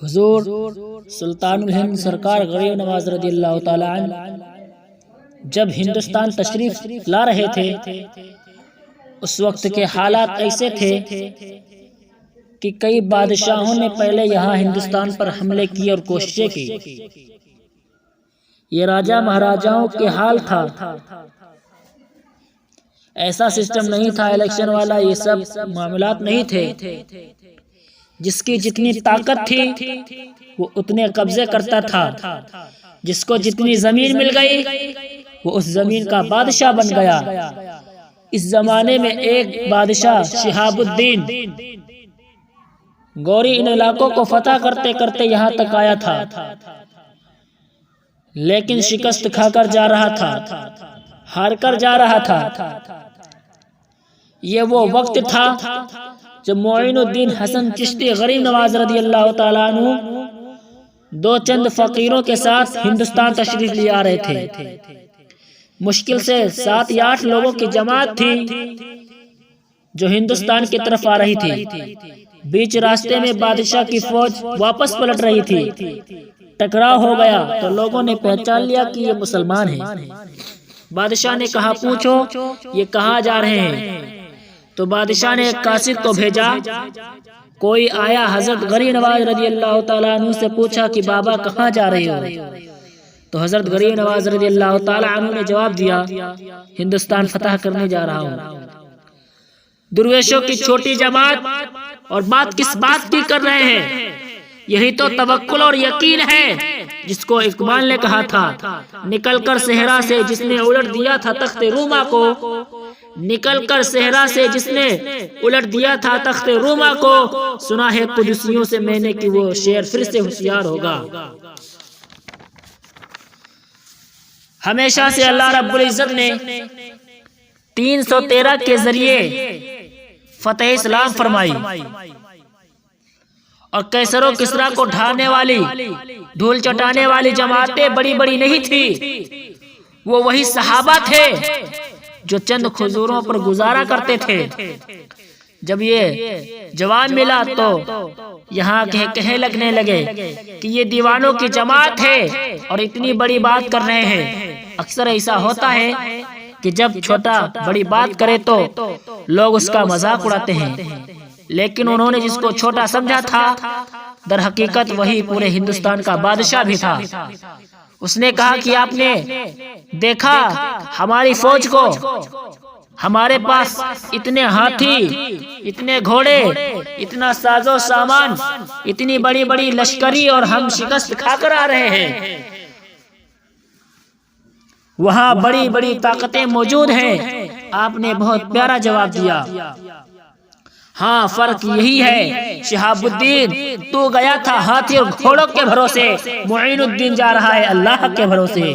حضور سلطان الہند سرکار غریب نواز رضی اللہ تعالی عنہ جب ہندوستان تشریف لا رہے تھے اس وقت کے حالات ایسے تھے کہ کئی بادشاہوں نے پہلے یہاں ہندوستان پر حملے کیے اور کوششیں کی۔ یہ راجہ مہاراجاؤں کے حال تھا، ایسا سسٹم نہیں تھا الیکشن والا، یہ سب معاملات نہیں تھے۔ جس کی جتنی طاقت تھی وہ اتنے قبضے کرتا تھا، جس کو جتنی زمین مل گئی وہ اس زمین کا بادشاہ بن گیا۔ اس زمانے میں ایک بادشاہ شہاب الدین گوری ان علاقوں کو فتح کرتے کرتے یہاں تک آیا تھا، لیکن شکست کھا کر جا رہا تھا، ہار کر جا رہا تھا۔ یہ وہ وقت تھا جب معین الدین حسن چشتی غریب نواز رضی اللہ تعالیٰ عنہ دو چند فقیروں کے ساتھ ہندوستان تشریف لے آ رہے تھے۔ مشکل سے 7 یا 8 لوگوں کی جماعت تھی جو ہندوستان کی طرف آ رہی تھی۔ بیچ راستے میں بادشاہ کی فوج واپس پلٹ رہی تھی، ٹکراؤ ہو گیا تو لوگوں نے پہچان لیا کہ یہ مسلمان ہیں۔ بادشاہ نے کہا پوچھو یہ کہاں جا رہے ہیں؟ تو بادشاہ نے ایک قاصد کو بھیجا، کوئی آیا حضرت غریب نواز رضی اللہ تعالیٰ عنہ سے پوچھا کہ بابا کہاں جا رہے ہو؟ تو حضرت غریب نواز رضی اللہ تعالیٰ عنہ نے جواب دیا ہندوستان فتح کرنے جا رہا ہوں۔ درویشوں کی چھوٹی جماعت اور بات کس بات کی کر رہے ہیں؟ یہی تو توکل اور یقین ہے جس کو اقبال نے کہا تھا، نکل کر صحرا سے جس نے الٹ دیا تھا تخت روما کو، نکل کر صحرا سے جس نے الٹ دیا تھا تخت روما کو، سنا ہے قدسیوں سے میں نے کہ وہ شعر پھر سے ہوشیار ہوگا۔ ہمیشہ سے اللہ رب العزت نے 313 کے ذریعے فتح اسلام فرمائی، اور کیسر و کسرا کو ڈھانے والی دھول چٹانے والی جماعتیں بڑی بڑی نہیں تھی، وہ وہی صحابہ تھے جو چند کھجوروں پر گزارا کرتے تھے۔ جب یہ جواب ملا تو یہاں کہنے لگنے لگے کہ یہ دیوانوں کی جماعت ہے اور اتنی بڑی بات کر رہے ہیں۔ اکثر ایسا ہوتا ہے کہ جب چھوٹا بڑی بات کرے تو لوگ اس کا مذاق اڑاتے ہیں، لیکن انہوں نے جس کو چھوٹا سمجھا تھا در حقیقت وہی پورے ہندوستان کا بادشاہ بھی تھا۔ اس نے کہا کہ آپ نے دیکھا ہماری فوج کو، ہمارے پاس اتنے ہاتھی، اتنے گھوڑے، اتنا ساز و سامان، اتنی بڑی بڑی لشکری، اور ہم شکست کھا کر آ رہے ہیں۔ وہاں بڑی بڑی طاقتیں موجود ہیں۔ آپ نے بہت پیارا جواب دیا، ہاں فرق یہی ہے شہاب الدین تو گیا تھا ہاتھی اور گھوڑوں کے بھروسے، معین الدین جا رہا ہے اللہ کے بھروسے۔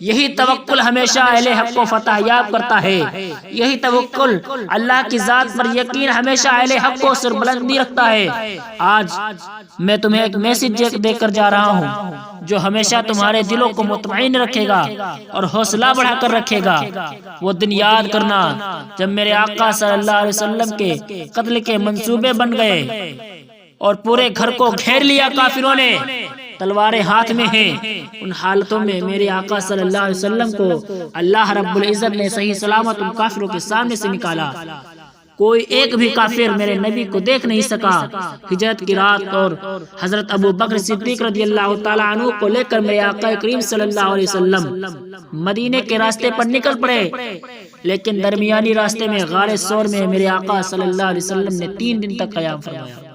یہی توکل ہمیشہ اہل حق کو فتح یاب کرتا ہے، یہی توکل اللہ کی ذات پر یقین ہمیشہ اہل حق کو سربلندی رکھتا ہے۔ آج میں تمہیں ایک میسج دے کر جا رہا ہوں جو ہمیشہ تمہارے دلوں کو مطمئن رکھے گا اور حوصلہ بڑھا کر رکھے گا۔ وہ دن یاد کرنا جب میرے آقا صلی اللہ علیہ وسلم کے قتل کے منصوبے بن گئے اور پورے گھر کو گھیر لیا کافروں نے، تلواریں ہاتھ میں ہیں۔ ان حالتوں میں میرے آقا صلی اللہ علیہ وسلم کو اللہ رب العزت نے صحیح سلامت ان کافروں کے سامنے سے نکالا۔ کوئی ایک بھی کافر میرے نبی کو دیکھ نہیں سکا۔ ہجرت کی رات اور حضرت ابو بکر صدیق رضی اللہ تعالیٰ عنہ کو لے کر میرے آقا کریم صلی اللہ علیہ وسلم مدینے کے راستے پر نکل پڑے، لیکن درمیانی راستے میں غار ثور میں میرے آقا صلی اللہ علیہ وسلم نے 3 دن تک قیام فرمایا۔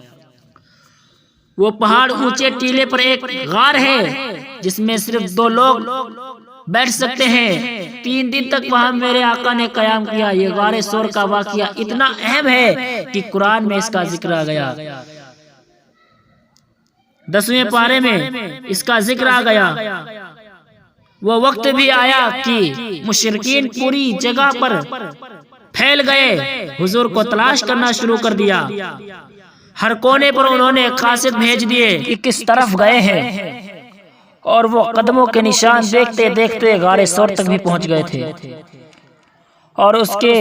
وہ پہاڑ اونچے ٹیلے پر ایک غار ہے جس میں صرف 2 لوگ بیٹھ سکتے ہیں۔ 3 دن تک وہاں میرے آقا نے قیام کیا۔ یہ غار ثور کا واقعہ اتنا اہم ہے کہ قرآن میں اس کا ذکر آ گیا، 10ویں پارے میں اس کا ذکر آ گیا۔ وہ وقت بھی آیا کہ مشرکین پوری جگہ پر پھیل گئے، حضور کو تلاش کرنا شروع کر دیا۔ ہر کونے پر انہوں نے قاصد بھیج دیے کہ کس طرف گئے ہیں، اور وہ قدموں کے نشان دیکھتے دیکھتے غار ثور تک بھی پہنچ گئے تھے، اور اس کے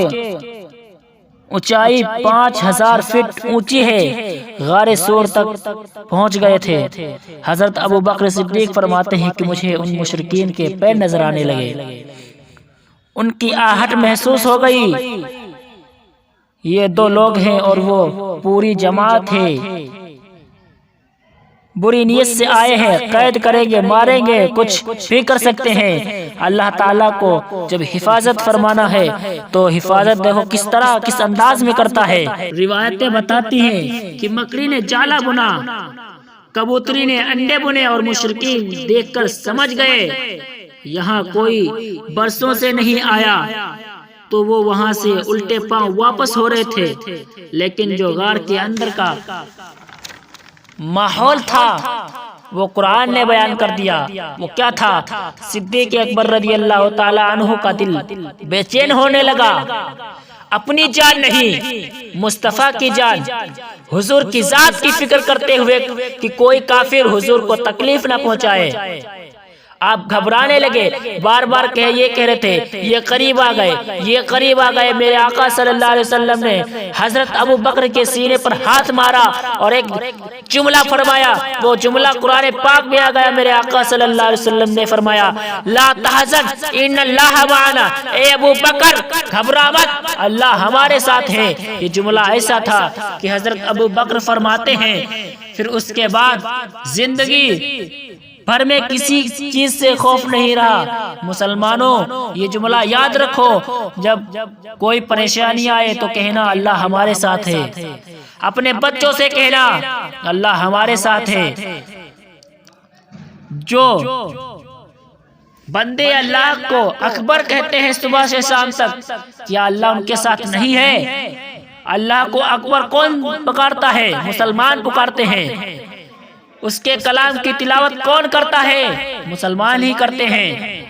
اونچائی 5000 فٹ اونچی ہے، غار سور تک پہنچ گئے تھے۔ حضرت ابو بکر صدیق فرماتے ہیں کہ مجھے ان مشرکین کے پیر نظر آنے لگے، ان کی آہٹ محسوس ہو گئی۔ یہ 2 لوگ ہیں اور وہ پوری جماعت ہے، بری نیت سے آئے ہیں، قید کریں گے، ماریں گے، کچھ بھی کر سکتے ہیں۔ اللہ تعالیٰ کو جب حفاظت فرمانا ہے تو حفاظت دیکھو کس طرح، کس انداز میں کرتا ہے۔ روایتیں بتاتی ہیں کہ مکڑی نے جالا بنا، کبوتری نے انڈے بنے، اور مشرکین دیکھ کر سمجھ گئے یہاں کوئی برسوں سے نہیں آیا، تو وہ وہاں سے الٹے پاؤں واپس ہو رہے تھے۔ لیکن جو غار کے اندر کا ماحول تھا وہ قرآن نے بیان کر دیا۔ وہ کیا تھا؟ صدیق اکبر رضی اللہ تعالی عنہ کا دل بے چین ہونے لگا، اپنی جان نہیں، مصطفیٰ کی جان، حضور کی ذات کی فکر کرتے ہوئے کہ کوئی کافر حضور کو تکلیف نہ پہنچائے۔ آپ گھبرانے لگے، بار بار یہ کہہ رہے تھے یہ قریب آ گئے، یہ قریب آ گئے۔ میرے آقا صلی اللہ علیہ وسلم نے حضرت ابو بکر کے سینے پر ہاتھ مارا اور ایک جملہ فرمایا، وہ جملہ قرآن پاک میں آ گیا۔ میرے آقا صلی اللہ علیہ وسلم نے فرمایا لا تحزن ان اللہ معنا، اے ابو بکر گھبرا مت، اللہ ہمارے ساتھ ہے۔ یہ جملہ ایسا تھا کہ حضرت ابو بکر فرماتے ہیں پھر اس کے بعد زندگی بھر میں کسی چیز سے خوف نہیں رہا۔ مسلمانوں یہ جملہ یاد رکھو، جب کوئی پریشانی آئے تو کہنا اللہ ہمارے ساتھ ہے، اپنے بچوں سے کہنا اللہ ہمارے ساتھ ہے۔ جو بندے اللہ کو اکبر کہتے ہیں صبح سے شام تک، کیا اللہ ان کے ساتھ نہیں ہے؟ اللہ کو اکبر کون پکارتا ہے؟ مسلمان پکارتے ہیں۔ اس کے کلام کی تلاوت کون کرتا ہے؟ مسلمان ہی کرتے ہیں۔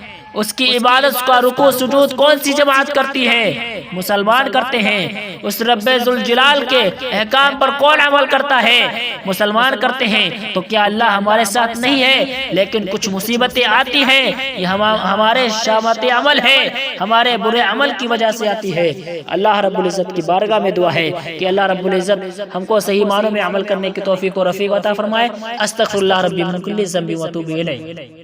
اس کی عبادت کا رکوع سجود کون سی جماعت کرتی ہے؟ مسلمان کرتے ہیں۔ اس رب ذوالجلال کے احکام پر کون عمل کرتا ہے؟ مسلمان کرتے ہیں۔ تو کیا اللہ ہمارے ساتھ نہیں ہے؟ لیکن کچھ مصیبتیں آتی ہیں، یہ ہمارے شامت عمل ہے، ہمارے برے عمل کی وجہ سے آتی ہے۔ اللہ رب العزت کی بارگاہ میں دعا ہے کہ اللہ رب العزت ہم کو صحیح معنوں میں عمل کرنے کی توفیق و رفیق عطا فرمائے۔ استغفر اللہ ربی من کل ذنب و اتوب الیہ۔